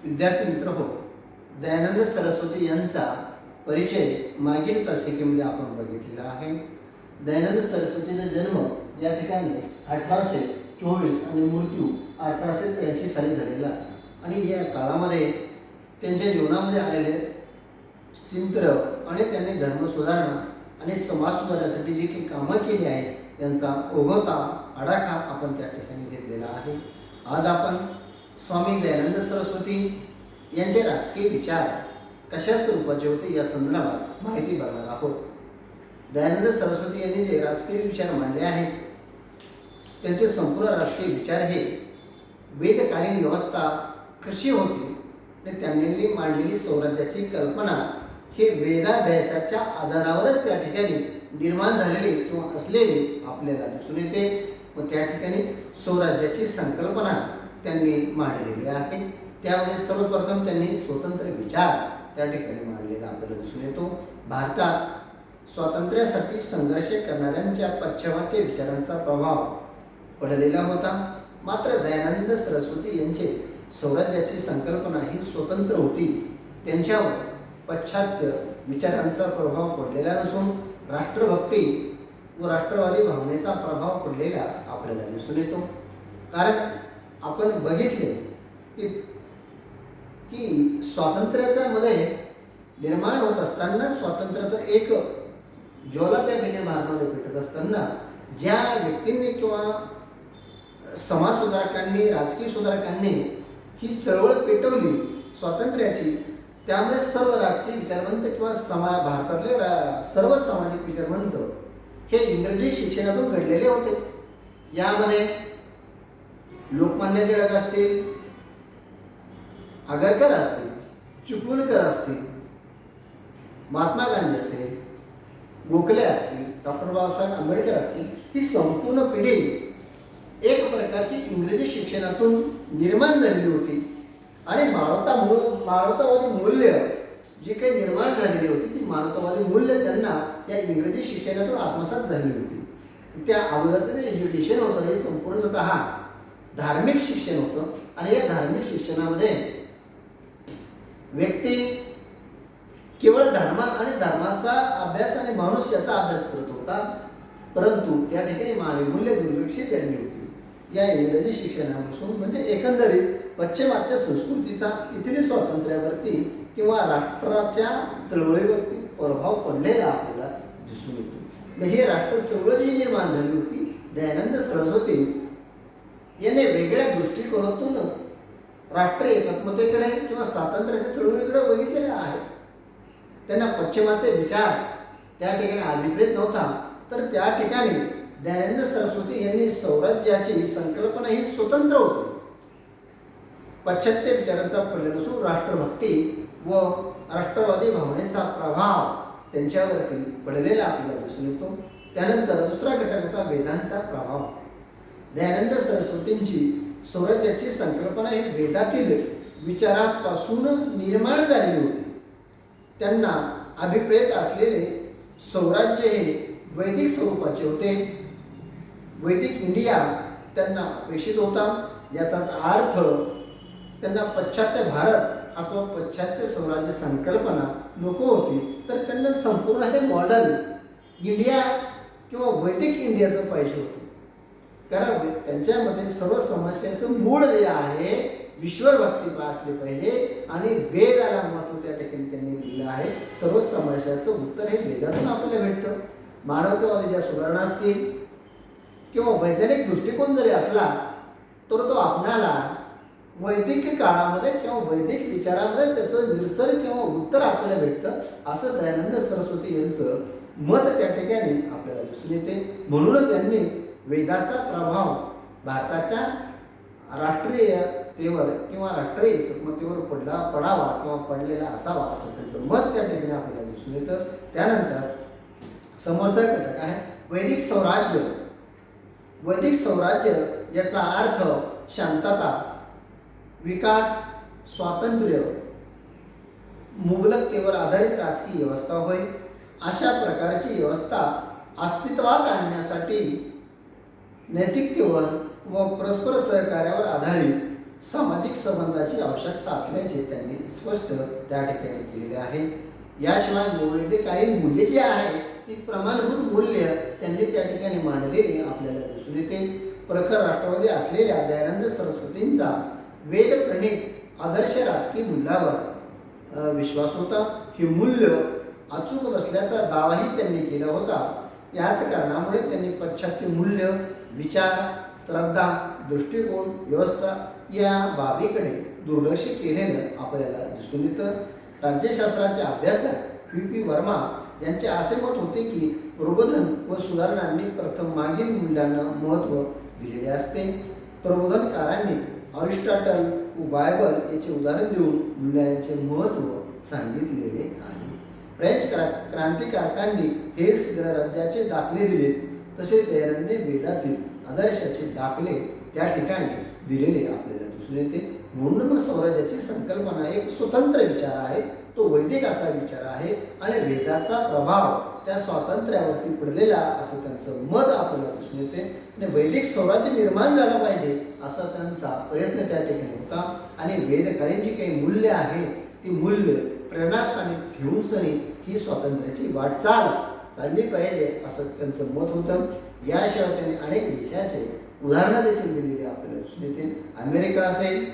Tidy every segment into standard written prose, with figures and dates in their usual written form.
विद्यार्थी मित्र हो, दयानंद सरस्वती यांचा परिचय मागील तासिकेमध्ये आपण बघितलेला आहे. दयानंद सरस्वतीचा जन्म या ठिकाणी 1824 आणि मृत्यू 1883 साली झालेला आणि या काळामध्ये त्यांच्या जीवनामध्ये आलेले स्थिंत्र आणि त्यांनी धर्म सुधारणा आणि समाज सुधारण्यासाठी जी काही कामं केली आहेत यांचा ओघवता आढावा आपण त्या ठिकाणी घेतलेला आहे. आज आपण स्वामी दयानंद सरस्वती यांचे राजकीय विचार कशा स्वरूपाचे होते या संदर्भात माहिती बघणार आहोत. दयानंद सरस्वती यांनी जे राजकीय विचार मांडले आहेत त्यांचे संपूर्ण राजकीय विचार हे वेदकालीन व्यवस्था कशी होती आणि त्यांनी मांडलेली स्वराज्याची कल्पना हे वेदाभ्यासाच्या आधारावरच त्या ठिकाणी निर्माण झालेले किंवा असलेले आपल्याला दिसून येते. व त्या ठिकाणी स्वराज्याची संकल्पना त्यांनी मांडलेली आहे. त्यामध्ये सर्वप्रथम त्यांनी स्वतंत्र विचार त्या ठिकाणी मांडलेला आपल्याला दिसून येतो. भारतात स्वातंत्र्यासाठी संघर्ष करणाऱ्यांच्या पाश्चिमात्य विचारांचा प्रभाव पडलेला होता. मात्र दयानंद सरस्वती यांचे स्वराज्याची संकल्पना ही स्वतंत्र होती. त्यांच्यावर पाश्चात्य विचारांचा प्रभाव पडलेला नसून राष्ट्रभक्ती व राष्ट्रवादी भावनेचा प्रभाव पडलेला आपल्याला दिसून येतो. कारण आपण बघितले की स्वातंत्र्याच्या मध्ये निर्माण होत असताना स्वातंत्र्याचं एक ज्वाला त्या ठिकाणी भारतामध्ये पेटत असताना ज्या व्यक्तींनी किंवा समाज सुधारकांनी राजकीय सुधारकांनी ही चळवळ पेटवली स्वातंत्र्याची, त्यामुळे सर्व राजकीय विचारवंत किंवा भारतातले सर्व सामाजिक विचारवंत हे इंग्रजी शिक्षणातून घडलेले होते. यामध्ये लोकमान्य टिळक असतील, आगरकर असतील, चिपळूणकर असतील, महात्मा गांधी असेल, गोखले असतील, डॉक्टर बाबासाहेब आंबेडकर असतील, ही संपूर्ण पिढी एक प्रकारची इंग्रजी शिक्षणातून निर्माण झालेली होती आणि मानवतावादी मूल्य जी काही निर्माण झालेली होती ती मानवतावादी मूल्य त्यांना या इंग्रजी शिक्षणातून आत्मसात झाली होती. त्या अगोदरचं जे एज्युकेशन होतं हे संपूर्णतः धार्मिक शिक्षण होतं आणि या धार्मिक शिक्षणामध्ये व्यक्ती केवळ धर्म आणि धर्माचा अभ्यास आणि माणूस याचा अभ्यास करत होता, परंतु त्या ठिकाणी मानवी मूल्य दुर्लक्षित झाली होती. या इंग्रजी शिक्षणापासून म्हणजे एकंदरीत पाश्चिमात्य संस्कृतीचा इथली स्वातंत्र्यावरती किंवा राष्ट्राच्या चळवळीवरती प्रभाव पडलेला आपल्याला दिसून येतो. ही राष्ट्र चळवळ जी निर्माण झाली होती, दयानंद सरस्वती याने वेगळ्या दृष्टिकोनातून राष्ट्र एकात्मतेकडे किंवा स्वातंत्र्याच्या चळवळीकडे बघितलेले आहे. त्यांना पाश्चिमात्य विचार त्या ठिकाणी अभिप्रेत नव्हता, तर त्या ठिकाणी दयानंद सरस्वती यांनी स्वराज्याची संकल्पना ही स्वतंत्र होती. पाश्चात्य विचारांचा पडलेला नसून राष्ट्रभक्ती व राष्ट्रवादी भावनेचा प्रभाव त्यांच्यावरती पडलेला आपल्याला दिसून येतो. त्यानंतर दुसरा घटक होता वेदांचा प्रभाव. दयानंद सरस्वतींची स्वराज्याची संकल्पना ही वेदातील विचारापासून निर्माण झालेली होती. त्यांना अभिप्रेत असलेले स्वराज्य हे वैदिक स्वरूपाचे होते. वैदिक इंडिया त्यांना अपेक्षित होता. याचा अर्थ त्यांना पाश्चात्य भारत अथवा पाश्चात्य स्वराज्य संकल्पना नको होती, तर त्यांना संपूर्ण हे मॉडर्न इंडिया किंवा वैदिक इंडियाचं पाहिजे होतं. कारण त्यांच्यामध्ये सर्व समस्यांचं मूळ जे आहे ईश्वरभक्ती असली पाहिजे आणि वेदाला महत्त्व त्या ठिकाणी त्यांनी दिलं आहे. सर्व समस्याचं उत्तर हे वेदातून आपल्याला भेटतं. मानवतावादी ज्या सुधारणा असतील किंवा वैज्ञानिक दृष्टिकोन जरी असला तर तो आपणाला वैदिक काळामध्ये किंवा वैदिक विचारामध्ये त्याचं निरसन किंवा उत्तर आपल्याला भेटतं, असं दयानंद सरस्वती यांचं मत त्या ठिकाणी आपल्याला दिसून येते. म्हणूनच त्यांनी वेदाचा प्रभाव भारताच्या राष्ट्रीयतेवर किंवा राष्ट्रीय एकात्मतेवर पडावा किंवा पडलेला असावा असं त्यांचं मत त्या ठिकाणी आपल्याला दिसून येतं. त्यानंतर समोरचा घटक आहे वैदिक स्वराज्य. वैदिक स्वराज्य याचा अर्थ शांतता, विकास, स्वातंत्र्य, मुबलकतेवर आधारित राजकीय व्यवस्था होय. अशा प्रकारची व्यवस्था अस्तित्वात आणण्यासाठी नैतिकतेवर व परस्पर सहकार्यावर आधारित सामाजिक संबंधाची आवश्यकता असल्याचे त्यांनी स्पष्ट त्या ठिकाणी केलेले आहे. याशिवाय वैदिक मूल्य जे आहे ती प्रमाणभूत मूल्य त्यांनी त्या ठिकाणी मांडलेली आपल्याला दिसून येते. प्रखर राष्ट्रवादी असलेल्या दयानंद सरस्वतींचा वेद प्रणीत आदर्श राजकीय मूल्यावर विश्वास होता. हे मूल्य अचूक बसल्याचा दावाही त्यांनी केला होता. याच कारणामुळे त्यांनी पाश्चात्य मूल्य, विचार, श्रद्धा, दृष्टिकोन, व्यवस्था या बाबीकडे दुर्लक्ष केलेलं आपल्याला दिसून येतं. राज्यशास्त्राचे अभ्यासक पी वर्मा यांचे असे मत होते की प्रबोधन व सुधारणांनी प्रथम मागील मूल्यांना महत्त्व दिलेले असते. प्रबोधनकारांनी अरिस्टॉटल व बायबल याचे उदाहरण देऊन मूल्यांचे महत्त्व सांगितलेले आहे. फ्रेंच क्रांतिकारकांनी हेस गणराज्याचे दाखले दिले, तसेच दयानंद वेदातील आदर्शाचे दाखले त्या ठिकाणी दिलेले आपल्याला दिसून येते. म्हणून स्वराज्याची संकल्पना एक स्वतंत्र विचार आहे, तो वैदिक असा विचार आहे आणि वेदाचा प्रभाव त्या स्वातंत्र्यावरती पडलेला असं त्यांचं मत आपल्याला दिसून येते. आणि वैदिक स्वराज्य निर्माण झालं पाहिजे असा त्यांचा प्रयत्न त्या ठिकाणी होता. आणि वेदकालीन जी काही मूल्य आहे ती मूल्य प्रेरणास्थानी ठेवून सनी ही स्वातंत्र्याची वाटचाल चालली पाहिजे असं त्यांचं मत होतं. याशिवाय त्यांनी अनेक देशाचे उदाहरणं देखील दिलेली आपल्याला दिसून येते. अमेरिका असेल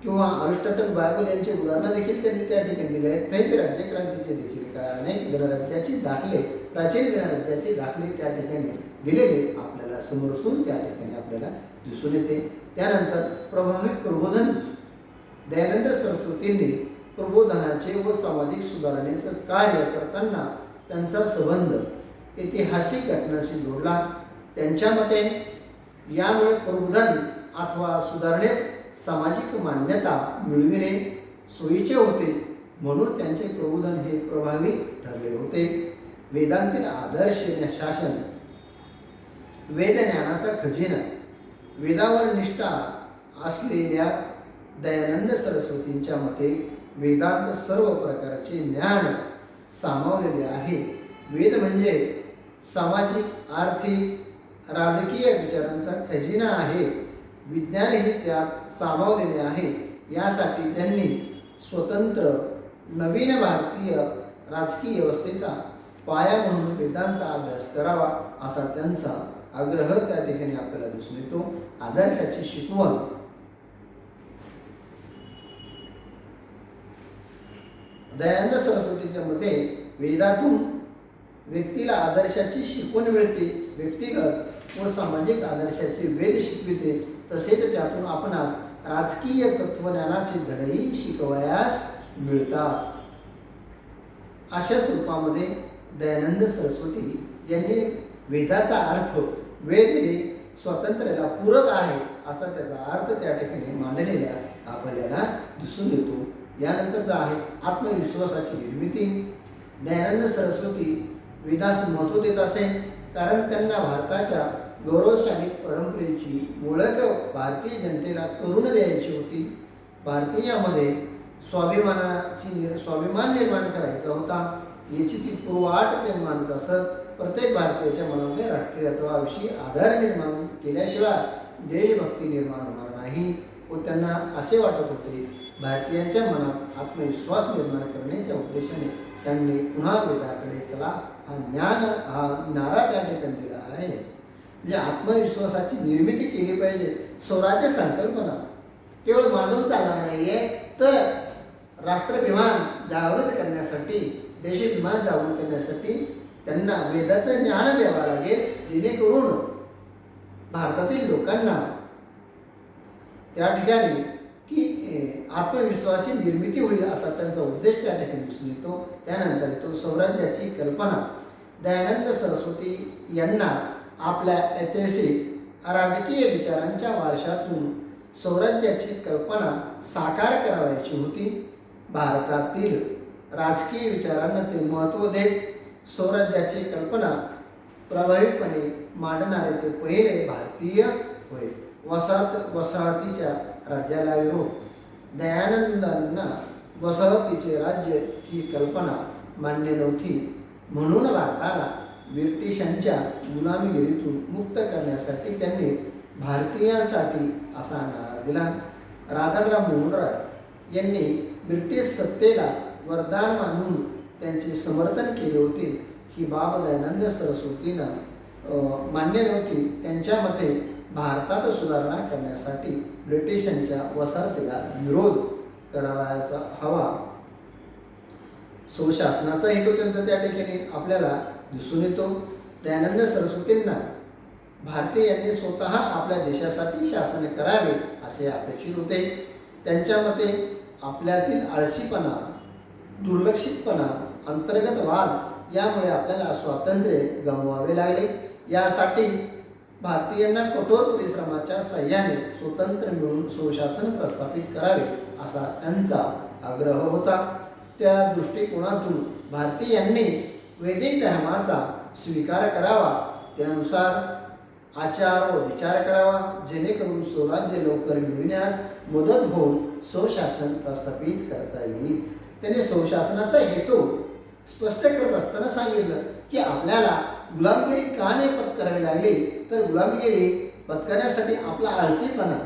किंवा अरिस्टॉटल, बायबल यांचे उदाहरणं देखील त्यांनी त्या ठिकाणी दिले आहेत. फ्रेंच राज्यक्रांतीचे देखील काय अनेक गणराज्याचे दाखले, प्राचीन गणराज्याचे दाखले त्या ठिकाणी दिलेले आपल्याला समोरसून त्या ठिकाणी आपल्याला दिसून येते. त्यानंतर प्रभावी प्रबोधन, दयानंद सरस्वतींनी प्रबोधनाचे व सामाजिक सुधारणेचं कार्य करताना त्यांचा संबंध ऐतिहासिक घटनांशी जोडला. त्यांच्या मते यामुळे प्रबोधन अथवा सुधारणेस सामाजिक मान्यता मिळविणे सोयीचे होते, म्हणून त्यांचे प्रबोधन हे प्रभावी ठरले होते. वेदांतील आदर्श शासन, वेद ज्ञानाचा खजिना, वेदावर निष्ठा असलेल्या दयानंद सरस्वतींच्या मते वेदांत सर्व प्रकारचे ज्ञान सामावलेले आहे. वेद म्हणजे सामाजिक, आर्थिक, राजकीय विचारांचा खजिना आहे. विज्ञान हे त्यात सामावलेले आहे. यासाठी त्यांनी स्वतंत्र नवीन भारतीय राजकीय व्यवस्थेचा पाया म्हणून वेदांचा अभ्यास करावा असा त्यांचा आग्रह त्या ठिकाणी आपल्याला दिसून येतो. आदर्शाची शिकवण, दयानंद सरस्वतीच्या मते वेदातून व्यक्तीला आदर्शाची शिकवण मिळते. व्यक्तिगत व सामाजिक आदर्शाचे वेद शिकविते, तसेच त्यातून आपणास राजकीय तत्वज्ञानाचे धडेही शिकवयास मिळतात. अशा स्वरूपामध्ये दयानंद सरस्वती यांनी वेदाचा अर्थ, वेद हे स्वातंत्र्याला पूरक आहे असा त्याचा अर्थ त्या ठिकाणी मांडलेला आपल्याला दिसून येतो. यानंतरचा आहे आत्मविश्वासाची निर्मिती. दयानंद सरस्वती वेदास महत्त्व देत असे, कारण त्यांना भारताच्या गौरवशाली परंपरेची ओळख भारतीय जनतेला करून द्यायची होती. भारतीयामध्ये स्वाभिमान निर्माण करायचा होता, याची ती पूर्वाट ते मानत असत. प्रत्येक भारतीयाच्या मनामध्ये राष्ट्रीयत्वाविषयी आधार निर्माण केल्याशिवाय देशभक्ती निर्माण होणार नाही. व त्यांना असे वाटत होते भारतीयांच्या मनात आत्मविश्वास निर्माण करण्याच्या उद्देशाने त्यांनी पुन्हा वेदाकडे चला हा नारा त्या ठिकाणी दिला आहे. म्हणजे आत्मविश्वासाची निर्मिती केली पाहिजे. स्वराज्य संकल्पना केवळ मांडून चालणार नाहीये, तर राष्ट्राभिमान जागृत करण्यासाठी, देशाभिमान जागृत करण्यासाठी त्यांना वेदाचं ज्ञान द्यावं लागेल, जेणेकरून भारतातील लोकांना त्या ठिकाणी की आत्मविश्वासाची निर्मिती होईल असा त्यांचा उद्देश त्या ठिकाणी दिसून येतो. त्यानंतर येतो स्वराज्याची कल्पना. दयानंद सरस्वती यांना आपल्या ऐतिहासिक राजकीय विचारांच्या वारशातून स्वराज्याची कल्पना साकार करावयाची होती. भारतातील राजकीय विचारांना ते महत्त्व देत स्वराज्याची कल्पना प्रभावीपणे मांडणारे ते पहिले भारतीय होय. वसाहतीच्या राज्याला विरोध. दयानंदांना वसाहतीचे राज्य ही कल्पना मान्य नव्हती, म्हणून भारताला ब्रिटिशांच्या गुलामगिरीतून मुक्त करण्यासाठी त्यांनी भारतीयांसाठी असा नारा दिला. राधाराम मोहन राय यांनी ब्रिटिश सत्तेला वरदान मानून त्यांचे समर्थन केले होते. ही बाब दयानंद सरस्वतींना मान्य नव्हती. त्यांच्या मते भारतात सुधारणा करण्यासाठी ब्रिटिशांच्या वसाहतीला विरोध करावायचा हवा. स्वशासनाचा हेतू त्यांचा त्या ठिकाणी आपल्याला दिसून येतो. दयानंद सरस्वतींना भारतीयांनी स्वतः आपल्या देशासाठी शासन करावे असे अपेक्षित होते. त्यांच्या मते आपल्यातील आळशीपणा, दुर्लक्षितपणा, अंतर्गत वाद यामुळे आपल्याला स्वातंत्र्य गमवावे लागले. यासाठी भारतीयांना कठोर परिश्रमाच्या साह्याने स्वतंत्र मिळून स्वशासन प्रस्थापित करावे असा त्यांचा आग्रह होता. त्या दृष्टिकोनातून भारतीयांनी वैदिक धर्माचा स्वीकार करावा, त्यानुसार आचार व विचार करावा, जेणेकरून स्वराज्य लवकर मिळविण्यास मदत होऊन स्वशासन प्रस्थापित करता येईल. त्याने स्वशासनाचा हेतू स्पष्ट करत असताना सांगितलं की आपल्याला गुलामगिरी का नाही पत्करावी लागली, तर गुलामगिरी पत्करण्यासाठी आपला आळसीपणा,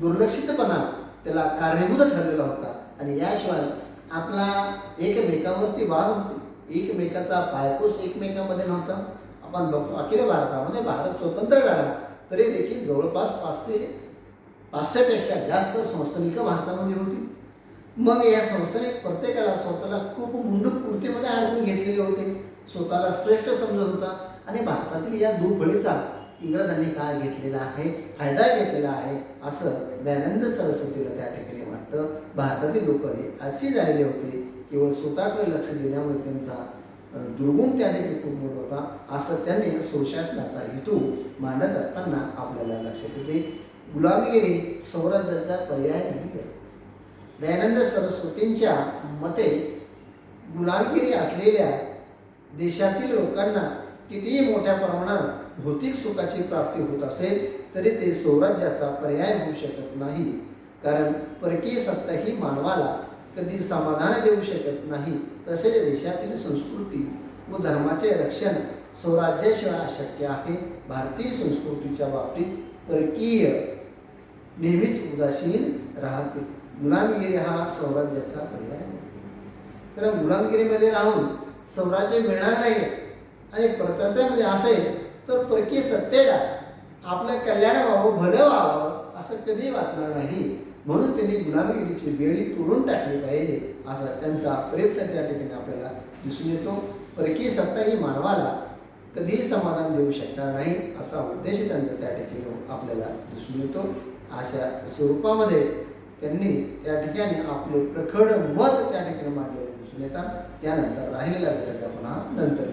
दुर्लक्षितपणा त्याला कारणीभूत ठरलेला होता. आणि याशिवाय आपला एकमेकांवरती वाद होतो, एकमेकाचा पायपूस एकमेकांमध्ये नव्हता. आपण बघतो अखिल भारतामध्ये भारत स्वतंत्र झाला तरी देखील जवळपास 500पेक्षा जास्त संस्थानिकं भारतामध्ये होती. मग या संस्थानिक प्रत्येकाला स्वतःला खूप मुंडूक कृतीमध्ये अडकून घेतलेले होते, स्वतःला श्रेष्ठ समजत होता. आणि भारतातील या दुफळीचा इंग्रजांनी काय घेतलेला आहे, फायदा घेतलेला आहे असं दयानंद सरस्वतीला त्या ठिकाणी वाटतं. भारतातील लोक हे असे झालेले होते, केवळ स्वतःकडे लक्ष देण्यामुळे त्यांचा दुर्गुण त्या ठिकाणी खूप मोठा होता असं त्यांनी स्वशासनाचा हेतू मांडत असताना आपल्याला लक्षात येते. गुलामगिरी स्वराज्याचा पर्याय नाही आहे. दयानंद सरस्वतींच्या मते गुलामगिरी असलेल्या देशातील लोकांना कितीही मोठ्या प्रमाणात भौतिक सुखाची प्राप्ती होत असेल तरी ते स्वराज्याचा पर्याय होऊ शकत नाही. कारण परकीय सत्ता ही मानवाला कधी समाधान देऊ शकत नाही. तसेच देशातील संस्कृती व धर्माचे रक्षण स्वराज्याशिवाय अशक्य आहे. भारतीय संस्कृतीच्या बाबतीत परकीय नेहमीच उदासीन राहते. गुलामगिरी हा स्वराज्याचा पर्याय नाही. कारण गुलामगिरीमध्ये राहून स्वराज्य मिळणार नाही आणि परतंत्र्यामध्ये असेल तर परकीय सत्तेला आपलं कल्याण व्हावं, भलं व्हावं असं कधीही वाटणार नाही. म्हणून त्यांनी गुलामगिरीची बेडी तोडून टाकली पाहिजे असा त्यांचा प्रयत्न त्या ठिकाणी आपल्याला दिसून येतो. परकीय सत्ता ही मानवाला कधीही समाधान देऊ शकणार नाही असा उद्देश त्यांचा त्या ठिकाणी आपल्याला दिसून येतो. अशा स्वरूपामध्ये त्यांनी त्या ठिकाणी आपले प्रखड मत त्या ठिकाणी मांडलेले दिसून येतात. त्यानंतर राहिलेला घटक आपण नंतर